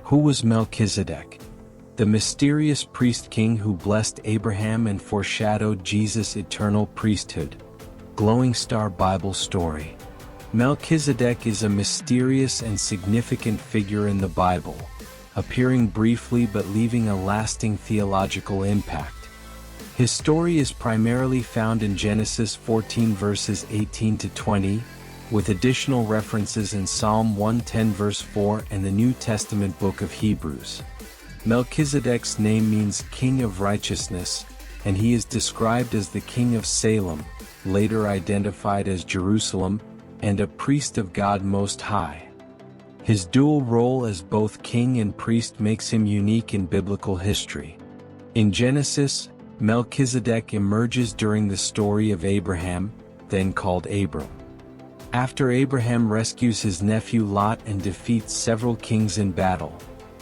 Who was Melchizedek? The mysterious priest-king who blessed Abraham and foreshadowed Jesus' eternal priesthood. Glowing Star Bible Story. Melchizedek is a mysterious and significant figure in the Bible, appearing briefly but leaving a lasting theological impact. His story is primarily found in Genesis 14 verses 18 to 20, with additional references in Psalm 110 verse 4 and the New Testament book of Hebrews. Melchizedek's name means King of Righteousness, and he is described as the King of Salem, later identified as Jerusalem, and a priest of God Most High. His dual role as both king and priest makes him unique in biblical history. In Genesis, Melchizedek emerges during the story of Abraham, then called Abram. After Abraham rescues his nephew Lot and defeats several kings in battle,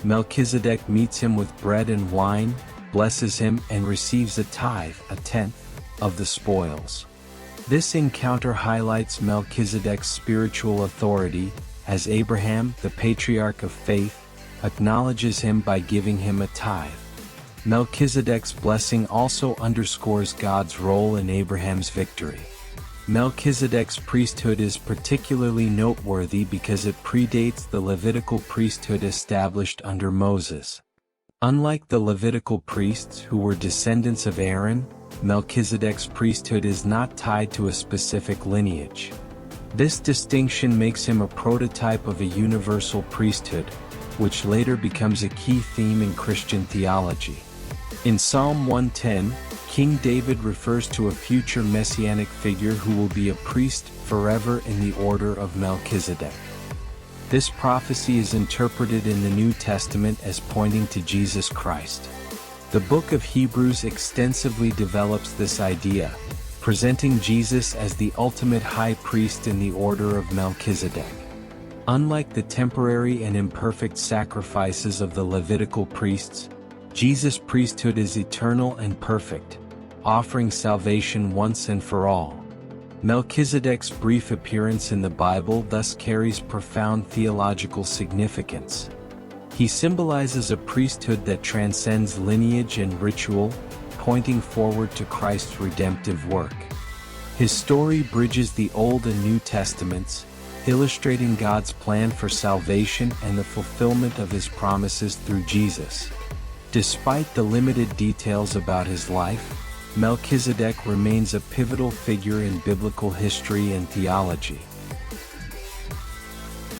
Melchizedek meets him with bread and wine, blesses him and receives a tithe, a tenth, of the spoils. This encounter highlights Melchizedek's spiritual authority, as Abraham, the patriarch of faith, acknowledges him by giving him a tithe. Melchizedek's blessing also underscores God's role in Abraham's victory. Melchizedek's priesthood is particularly noteworthy because it predates the Levitical priesthood established under Moses. Unlike the Levitical priests who were descendants of Aaron, Melchizedek's priesthood is not tied to a specific lineage. This distinction makes him a prototype of a universal priesthood, which later becomes a key theme in Christian theology. In Psalm 110, King David refers to a future messianic figure who will be a priest forever in the order of Melchizedek. This prophecy is interpreted in the New Testament as pointing to Jesus Christ. The book of Hebrews extensively develops this idea, presenting Jesus as the ultimate high priest in the order of Melchizedek. Unlike the temporary and imperfect sacrifices of the Levitical priests, Jesus' priesthood is eternal and perfect, offering salvation once and for all. Melchizedek's brief appearance in the Bible thus carries profound theological significance. He symbolizes a priesthood that transcends lineage and ritual, pointing forward to Christ's redemptive work. His story bridges the Old and New Testaments, illustrating God's plan for salvation and the fulfillment of His promises through Jesus. Despite the limited details about his life, Melchizedek remains a pivotal figure in biblical history and theology.